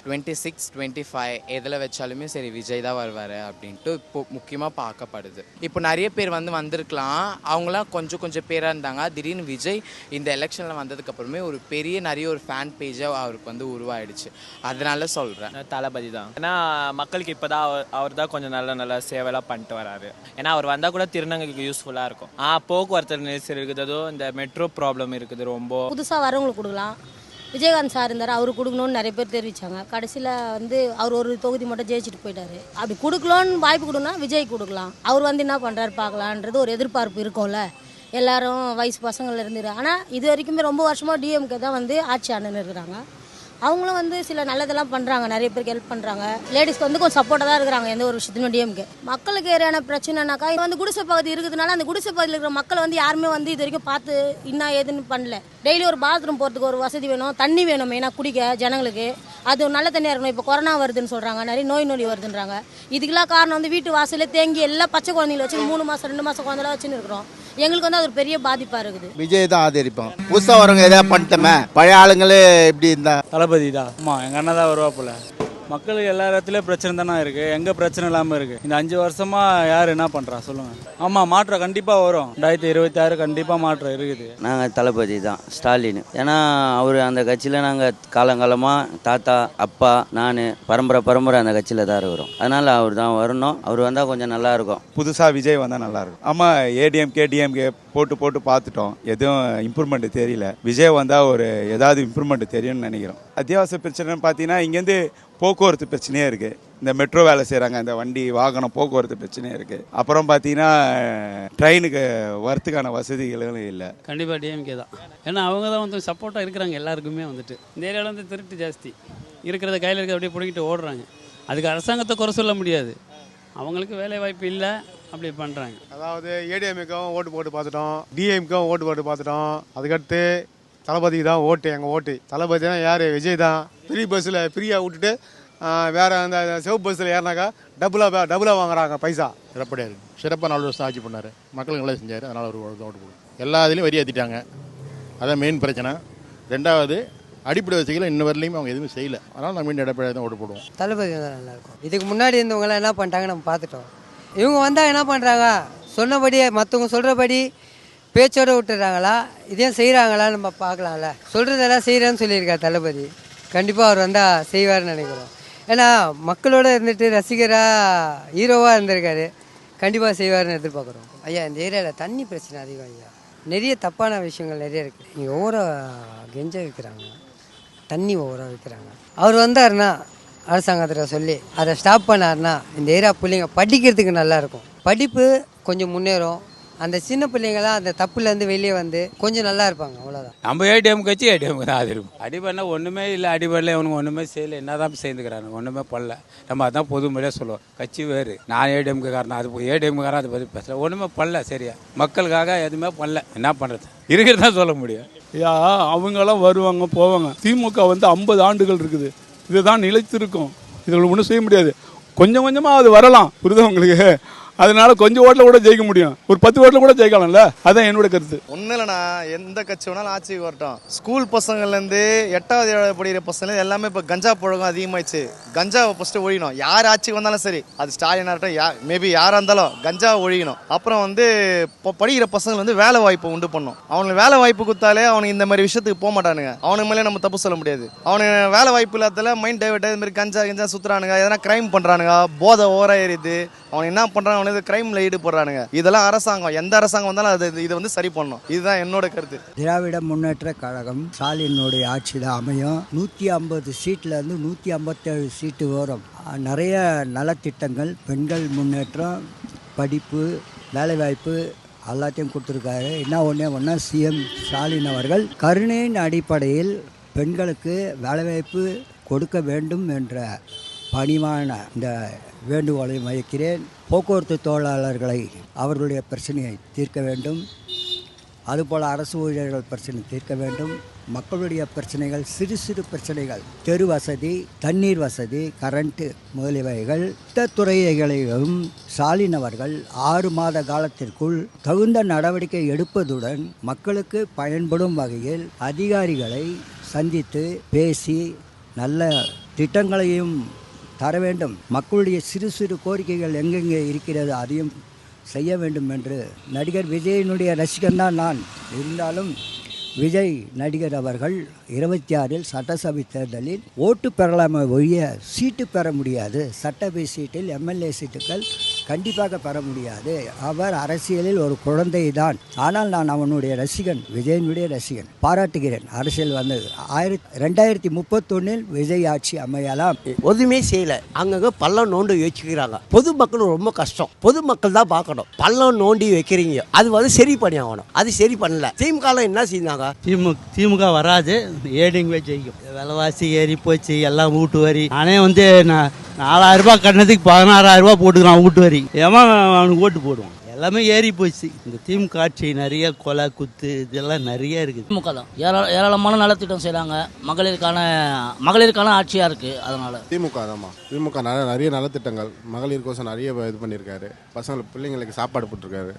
26, 25 எதில் வச்சாலுமே சரி விஜய் தான் வருவார் அப்படின்ட்டு இப்போ முக்கியமாக பார்க்கப்படுது. இப்போ நிறைய பேர் வந்திருக்கலாம், அவங்களாம் கொஞ்சம் பேராக இருந்தாங்க. திடீர்னு விஜய் இந்த எலெக்ஷனில் வந்ததுக்கப்புறமே ஒரு நிறைய ஒரு ஃபேன் பேஜாக அவருக்கு உருவாயிடுச்சு. அதனால சொல்கிறேன் தளபதி தான். ஏன்னா மக்களுக்கு இப்போ தான் அவர் தான் கொஞ்சம் நல்ல சேவைலாம் பண்ணிட்டு வராரு. ஏன்னா அவர் வந்தால் கூட திருநங்கைக்கு யூஸ்ஃபுல்லாக இருக்கும். போக்குவரத்து நெரிசல் இருக்குதோ, இந்த மெட்ரோ ப்ராப்ளம் இருக்குது. ரொம்ப புதுசாக வரவங்களுக்கு கொடுக்கலாம். விஜயகாந்த் சார் இருந்தார், அவருக்கு கொடுக்கணும்னு நிறைய பேர் தெரிவித்தாங்க. கடைசியில் அவர் ஒரு தொகுதி மட்டும் ஜெயிச்சுட்டு போயிட்டார். அப்படி கொடுக்கலான்னு வாய்ப்பு கொடுனா விஜய் கொடுக்கலாம். அவர் என்ன பண்ணுறாரு பார்க்கலான்றது ஒரு எதிர்பார்ப்பு இருக்கும்ல. எல்லாரும் வயசு பசங்களில் இருந்து. ஆனால் இது வரைக்குமே ரொம்ப வருஷமாக டிஎம்கே தான் ஆட்சி ஆண்டுன்னு இருக்கிறாங்க. அவங்களும் சில நல்லதெல்லாம் பண்ணுறாங்க, நிறைய பேருக்கு ஹெல்ப் பண்ணுறாங்க. லேடிஸ்க்கு கொஞ்சம் சப்போர்ட்டாக தான் இருக்கிறாங்க எந்த ஒரு விஷயத்துலையும் டிஎம்கே. மக்களுக்கு ஏறியான பிரச்சனைனாக்கா குடிசை பகுதி இருக்கிறதுனால அந்த குடிசை பகுதியில் இருக்கிற மக்கள் யாருமே இது வரைக்கும் பார்த்து இன்னும் ஏதுன்னு பண்ணல. டெய்லி ஒரு பாத்ரூம் போகிறதுக்கு ஒரு வசதி வேணும், தண்ணி வேணும் மெயினாக குடிக்க ஜனங்களுக்கு. அது நல்ல தண்ணியாக இருக்கணும். இப்போ கொரோனா வருதுன்னு சொல்கிறாங்க, நிறைய நோய் வருதுன்றாங்க. இதுக்கெல்லாம் காரணம் வீட்டு வாசலே தேங்கி எல்லாம் பச்சை குழந்தைங்களை வச்சு 3 மாதம் 2 மாதம் குழந்தைலாம் வச்சுன்னு இருக்கிறோம். எங்களுக்கு அது ஒரு பெரிய பாதிப்பாக இருக்குது. விஜய் தான் ஆதரிப்போம். புதுசாக வரவங்க எதாவது பண்ணிட்டோமே, பழைய ஆளுங்களே இப்படி இருந்தா தளபதி தான். ஆமாம், எங்கள் அண்ணன் தான் வருவாப்புல. மக்களுக்கு எல்லா இடத்துலையும் பிரச்சனை தானே இருக்குது, எங்கே பிரச்சனை இல்லாமல் இருக்குது. இந்த 5 வருஷமாக யார் என்ன பண்ணுறா சொல்லுங்கள். ஆமாம், மாற்றம் கண்டிப்பாக வரும். 2026 கண்டிப்பாக மாற்றம் இருக்குது. நாங்கள் தளபதி தான், ஸ்டாலின். ஏன்னா அவர் அந்த கட்சியில் நாங்கள் காலங்காலமாக தாத்தா அப்பா நான் பரம்பரை அந்த கட்சியில் தான் இருக்கிறோம். அதனால் அவர் தான் வரணும். அவர் வந்தால் கொஞ்சம் நல்லா இருக்கும். புதுசாக விஜய் வந்தால் நல்லா இருக்கும். ஆமாம், ஏடிஎம்கே டிஎம்கே போட்டு பார்த்துட்டோம், எதுவும் இம்ப்ரூவ்மெண்ட் தெரியல. விஜய் வந்தால் ஏதாவது இம்ப்ரூவ்மெண்ட் தெரியும்னு நினைக்கிறோம். அத்தியாவசிய பிரச்சனைன்னு பார்த்தீங்கன்னா இங்கேருந்து போக்குவரத்து பிரச்சனையே இருக்குது. இந்த மெட்ரோ வேலை செய்கிறாங்க, இந்த வண்டி வாகனம் போக்குவரத்து பிரச்சனையே இருக்குது. அப்புறம் பார்த்தீங்கன்னா ட்ரெயினுக்கு வரத்துக்கான வசதிகளும் இல்லை. கண்டிப்பாக டிஎம்கே தான். ஏன்னா அவங்க தான் சப்போர்ட்டாக இருக்கிறாங்க எல்லாருக்குமே. இந்த ஏரியாவில் திருட்டு ஜாஸ்தி இருக்கிறத கையில் இருக்க அப்படியே பிடிக்கிட்டு ஓடுறாங்க. அதுக்கு அரசாங்கத்தை குறை சொல்ல முடியாது, அவங்களுக்கு வேலை வாய்ப்பு இல்லை, அப்படி பண்ணுறாங்க. அதாவது ஏடிஎம்கேவும் ஓட்டு போட்டு பார்த்துட்டோம், டிஎம்கேவும் ஓட்டு போட்டு பார்த்துட்டோம். அதுக்கடுத்து தளபதிக்கு தான் ஓட்டு. எங்கள் ஓட்டு தளபதி தான். யார்? விஜய் தான். ஃப்ரீ பஸ்ஸில் ஃப்ரீயாக விட்டுட்டு வேறு அந்த சிவப்பு பஸ்ஸில் ஏறினாக்கா டபுளாக வாங்குறாங்க பைசா. சிறப்படியாக இருக்குது. சிறப்பாக 4 வருஷம் ஆட்சி பண்ணார், மக்களுக்கு நல்லா செஞ்சார். அதனால் ஒரு ஓட்டு போடுவோம். எல்லா இதுலேயும் வரி ஏற்றிட்டாங்க, அதான் மெயின் பிரச்சனை. 2வது அடிப்படை வசதிகளை இன்ன வரலையும் அவங்க எதுவும் செய்யலை. அதனால் நம்ம மீண்டும் எடப்பாடி தான் ஓட்டு போடுவோம். தளபதி தான் நல்லாயிருக்கும். இதுக்கு முன்னாடி இருந்தவங்களாம் என்ன பண்ணிட்டாங்க நம்ம பார்த்துட்டோம். இவங்க வந்தால் என்ன பண்ணுறாங்க, சொன்னபடியே மற்றவங்க சொல்கிறபடி பேச்சோடு விட்டுறாங்களா, இதே செய்கிறாங்களா நம்ம பார்க்கலாம்ல. சொல்கிறதெல்லாம் செய்கிறேன்னு சொல்லியிருக்கார் தளபதி. கண்டிப்பாக அவர் வந்தால் செய்வார்னு நினைக்கிறோம். ஏன்னா மக்களோடு இருந்துட்டு ரசிகராக ஹீரோவாக இருந்திருக்காரு. கண்டிப்பாக செய்வார்னு எதிர்பார்க்குறோம். ஐயா, இந்த ஏரியாவில் தண்ணி பிரச்சனை அதிகம் ஐயா. நிறைய தப்பான விஷயங்கள் நிறைய இருக்குது. இங்கே ஓவராக கெஞ்ச வைக்கிறாங்க, தண்ணி ஓவராக வைக்கிறாங்க. அவர் வந்தாருன்னா அரசாங்கத்தில் சொல்லி அதை ஸ்டாப் பண்ணாருன்னா இந்த ஏரியா பிள்ளைங்க படிக்கிறதுக்கு நல்லாயிருக்கும். படிப்பு கொஞ்சம் முன்னேறும். அந்த சின்ன பிள்ளைங்களாம் அந்த தப்புலேருந்து வெளியே கொஞ்சம் நல்லா இருப்பாங்க. அவ்வளோதான். நம்ம ஏடிஎம் கட்சி ஏடிஎம்க்கு தான் ஆதரிக்கும். அடிபடினா ஒன்றுமே இல்லை, அடிபடியில் இவனுக்கு ஒன்றுமே செய்யலை. என்ன தான் சேர்ந்துக்கிறாங்க, ஒன்றுமே பண்ணல. நம்ம அதான் பொதுமொழியாக சொல்லுவோம். கட்சி வேறு, நான் ஏடிஎம்க்கு காரணம், அது ஏடிஎம்க்கு காரணம், அதை பற்றி பேசல. ஒன்றுமே பண்ணல, சரியா மக்களுக்காக எதுவுமே பண்ணல. என்ன பண்ணுறது, இருக்கிறது தான் சொல்ல முடியும். அவங்களாம் வருவாங்க போவாங்க. திமுக 50 ஆண்டுகள் இருக்குது, இதுதான் நிலைத்திருக்கும். இதில் ஒன்றும் செய்ய முடியாது. கொஞ்சம் கொஞ்சமாக அது வரலாம், புரியுதா உங்களுக்கு? அதனால கொஞ்சம் ஓட்டில் கூட ஜெயிக்க முடியும், ஒரு 10 ஓட்டில் கூட ஜெயிக்கலாம்ல. அதான் என்னோட கருத்து. ஒன்றும் இல்லைண்ணா, எந்த கட்சி வேணாலும் ஆட்சிக்கு வரட்டும். ஸ்கூல் பசங்கள்லேருந்து 8வது 7வது படிக்கிற பசங்க எல்லாமே இப்போ கஞ்சா பழக்கம் அதிகமாகிடுச்சு. கஞ்சாவை ஃபஸ்ட்டு ஒழியணும். யார் ஆட்சிக்கு வந்தாலும் சரி, அது ஸ்டாலினாக இருக்கட்டும், மேபி யாராக இருந்தாலும் கஞ்சாவை ஒழியணும். அப்புறம் இப்போ படிக்கிற பசங்க வேலை வாய்ப்பு உண்டு பண்ணும். அவனுக்கு வேலை வாய்ப்பு கொடுத்தாலே அவனுக்கு இந்த மாதிரி விஷயத்துக்கு போக மாட்டானுங்க. அவனுக்கு மேலே நம்ம தப்பு சொல்ல முடியாது. அவனுக்கு வேலை வாய்ப்பு இல்லாததால மைண்ட் டைவர்ட், இது மாதிரி கஞ்சா சுற்றுறானுங்க, எதனா கிரைம் பண்ணுறானுங்க, போதை ஓவராக ஏறிது. அவன் என்ன பண்ணுறான், அவனுக்கு கிரைமில் ஈடுபடுறானுங்க. இதெல்லாம் அரசாங்கம், எந்த அரசாங்கம் வந்தாலும் இதை சரி பண்ணணும். இதுதான் என்னோட கருத்து. திராவிட முன்னேற்ற கழகம் ஸ்டாலினுடைய ஆட்சி தான் அமையும். 150 சீட்லேருந்து 157 சீட்டு வரும். நிறைய நலத்திட்டங்கள், பெண்கள் முன்னேற்றம், படிப்பு, வேலைவாய்ப்பு எல்லாத்தையும் கொடுத்துருக்காரு. என்ன ஒன்று சிஎம் ஸ்டாலின் அவர்கள் கருணையின் அடிப்படையில் பெண்களுக்கு வேலைவாய்ப்பு கொடுக்க வேண்டும் என்ற பணிவான இந்த வேண்டுகோளை வைக்கிறேன். போக்குவரத்து தொழிலாளர்களை அவர்களுடைய பிரச்சனையை தீர்க்க வேண்டும். அதுபோல் அரசு ஊழியர்கள் பிரச்சனை தீர்க்க வேண்டும். மக்களுடைய பிரச்சனைகள், சிறு சிறு பிரச்சனைகள், தெரு வசதி, தண்ணீர் வசதி, கரண்ட்டு முதலியவைகள் இந்த துறைகளையும் ஸ்டாலின் அவர்கள் 6 மாத காலத்திற்குள் தகுந்த நடவடிக்கை எடுப்பதுடன் மக்களுக்கு பயன்படும் வகையில் அதிகாரிகளை சந்தித்து பேசி நல்ல திட்டங்களையும் தர வேண்டும். மக்களுடைய சிறு சிறு கோரிக்கைகள் எங்கெங்கே இருக்கிறது அதையும் செய்ய வேண்டும் என்று நடிகர் விஜயனுடைய ரசிகன் தான் நான். இருந்தாலும் விஜய் நடிகர் அவர்கள் 26இல் சட்டசபை தேர்தலில் ஓட்டு பெறலாமே ஒழிய சீட்டு பெற முடியாது. சட்டசபை சீட்டில் எம்எல்ஏ சீட்டுகள் கண்டிப்பாக பெற முடியாது. அவர் அரசியலில் ஒரு குழந்தை தான். ஆனால் நான் அவனுடைய ரசிகன், விஜயனுடைய ரசிகன். பாராட்டுகிறேன். அரசியல் வந்தது 2031 விஜய் ஆட்சி அமையலாம். எதுவுமே செய்யலை. அங்கங்கே பள்ளம் நோண்டி வச்சுக்கிறாங்க. பொதுமக்கள் ரொம்ப கஷ்டம். பொதுமக்கள் தான் பார்க்கணும். பள்ளம் நோண்டி வைக்கிறீங்க, அது சரி பண்ணி ஆகணும். அது சரி பண்ணல. திமுக என்ன செய்தாங்க? திமுக வராது, ஏடிஎம்கே ஜெயிக்கும். விலைவாசி ஏறி போச்சு, எல்லாம் வீட்டு வரி. நானே வந்து 4000 ரூபாய் கட்டினதுக்கு 16000 ரூபாய் போட்டுக்கிறான் வீட்டு வரி. ஏமா அவனுக்கு ஓட்டு போடுவான். எல்லாமே ஏறி போச்சு. இந்த திமுக ஆட்சி நிறைய கொலை குத்து இதெல்லாம் நிறைய இருக்குது. திமுக தான் ஏராளமான நலத்திட்டம் செய்கிறாங்க. மகளிருக்கான ஆட்சியாக இருக்குது. அதனால் திமுக தான்மா. திமுக நிறைய நலத்திட்டங்கள் மகளிருக்கோசம் நிறைய இது பண்ணியிருக்காரு. பிள்ளைங்களுக்கு சாப்பாடு போட்டிருக்காரு.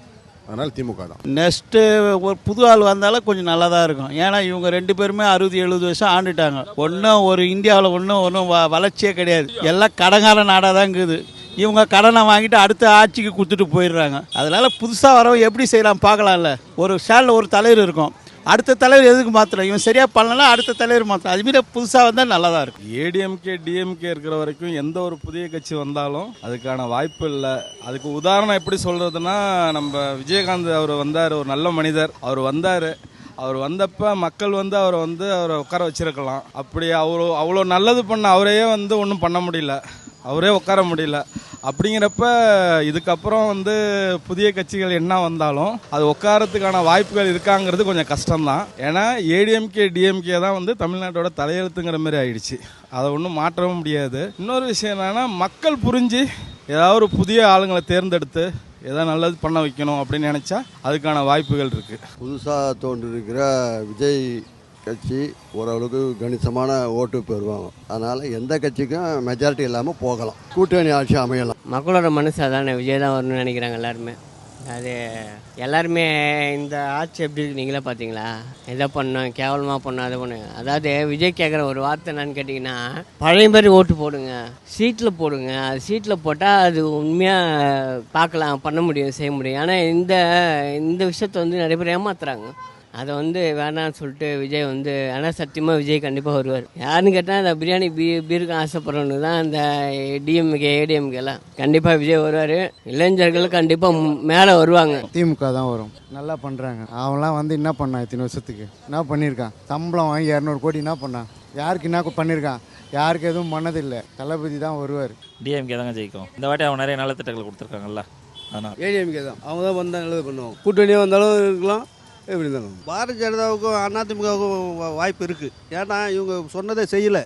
அதனால் திமுக தான். நெக்ஸ்ட்டு ஒரு புது ஆள் வந்தாலும் கொஞ்சம் நல்லா தான் இருக்கும். ஏன்னா இவங்க 2 பேருமே 60-70 வருஷம் ஆண்டுட்டாங்க. ஒன்றும் ஒரு இந்தியாவில் ஒன்றும் வளர்ச்சியே கிடையாது. எல்லாம் கடங்கார நாடாக தான் இருக்குது. இவங்க கடனை வாங்கிட்டு அடுத்த ஆட்சிக்கு கொடுத்துட்டு போயிடுறாங்க. அதனால் புதுசாக வரவங்க எப்படி செய்யலாம் பார்க்கலாம்ல. ஒரு ஸ்டாலில் ஒரு தலைவர் இருக்கும், அடுத்த தலைவர் எதுக்கு மாற்றலாம்? இவன் சரியாக பண்ணலாம், அடுத்த தலைவர் மாற்றலாம். அதுமாரி புதுசாக வந்தால் நல்லா தான் இருக்கும். ஏடிஎம்கே டிஎம்கே இருக்கிற வரைக்கும் எந்த ஒரு புதிய கட்சி வந்தாலும் அதுக்கான வாய்ப்பு இல்லை. அதுக்கு உதாரணம் எப்படி சொல்கிறதுனா, நம்ம விஜயகாந்த் அவர் வந்தார், ஒரு நல்ல மனிதர். அவர் வந்தப்போ மக்கள் அவரை உட்கார வச்சிருக்கலாம். அப்படி அவ்வளோ நல்லது பண்ண அவரையே ஒன்றும் பண்ண முடியல, அவரே உட்கார முடியல. அப்படிங்கிறப்ப இதுக்கப்புறம் புதிய கட்சிகள் என்ன வந்தாலும் அது உட்காரத்துக்கான வாய்ப்புகள் இருக்காங்கிறது கொஞ்சம் கஷ்டம்தான். ஏன்னா ஏடிஎம்கே டிஎம்கே தான் தமிழ்நாட்டோட தலையெழுத்துங்கிற மாதிரி ஆயிடுச்சு. அதை ஒன்றும் மாற்றவும் முடியாது. இன்னொரு விஷயம் என்னன்னா, மக்கள் புரிஞ்சு ஏதாவது ஒரு புதிய ஆளுங்களை தேர்ந்தெடுத்து ஏதாவது நல்லது பண்ண வைக்கணும் அப்படின்னு நினச்சா அதுக்கான வாய்ப்புகள் இருக்குது. புதுசாக தோன்றிருக்கிற விஜய் கட்சி ஓரளவுக்கு கணிசமான ஓட்டு பெறுவாங்க. அதனால் எந்த கட்சிக்கும் மெஜாரிட்டி இல்லாமல் போகலாம். கூட்டணி ஆட்சி அமையலாம். மக்களோட மனசு அதானே, விஜய் தான் வரணும்னு நினைக்கிறாங்க எல்லாருமே. அது எல்லாருமே இந்த ஆட்சி எப்படி இருக்கு நீங்களே பார்த்தீங்களா? எதை பண்ணோம், கேவலமாக பண்ணோம், அதை பண்ணுங்க. அதாவது விஜய் கேட்குற ஒரு வார்த்தை என்னன்னு கேட்டிங்கன்னா, பழைய மாதிரி ஓட்டு போடுங்க, சீட்டில் போடுங்க. அது சீட்டில் போட்டால் அது உண்மையாக பார்க்கலாம், பண்ண முடியும், செய்ய முடியும். ஆனால் இந்த விஷயத்தை நிறைய பேர் ஏமாத்துறாங்க. அதை வேணான்னு சொல்லிட்டு விஜய் ஆனால் சத்தியமாக விஜய் கண்டிப்பாக வருவார். யாருன்னு கேட்டால் அந்த பிரியாணி பீருக்கு ஆசைப்படுறவனு தான் அந்த டிஎம்கே ஏடிஎம்கேலாம். கண்டிப்பாக விஜய் வருவார். இளைஞர்கள் கண்டிப்பாக மேலே வருவாங்க. திமுக தான் வரும். நல்லா பண்ணுறாங்க. அவன்லாம் என்ன பண்ணான் இத்தனை வருஷத்துக்கு? என்ன பண்ணியிருக்கான்? சம்பளம் வாங்கி 200 கோடி என்ன பண்ணான்? யாருக்கு என்ன பண்ணியிருக்கான்? யாருக்கு எதுவும் பண்ணதில்லை. தளபதி தான் வருவார். டிஎம்கே தாங்க ஜெயிக்கும். இந்த வாட்டி அவங்க நிறைய நலத்திட்டங்கள் கொடுத்துருக்காங்கல்ல, அதனால் ஏடிஎம்கே தான். அவங்க தான் வந்தால் நல்லது பண்ணுவோம். கூட்டணியாக வந்தாலும் இருக்கலாம், எப்படி இருந்தாலும். பாரதிய ஜனதாவுக்கும் அதிமுகவுக்கும் வாய்ப்பு இருக்குது. ஏன்னா இவங்க சொன்னதை செய்யலை.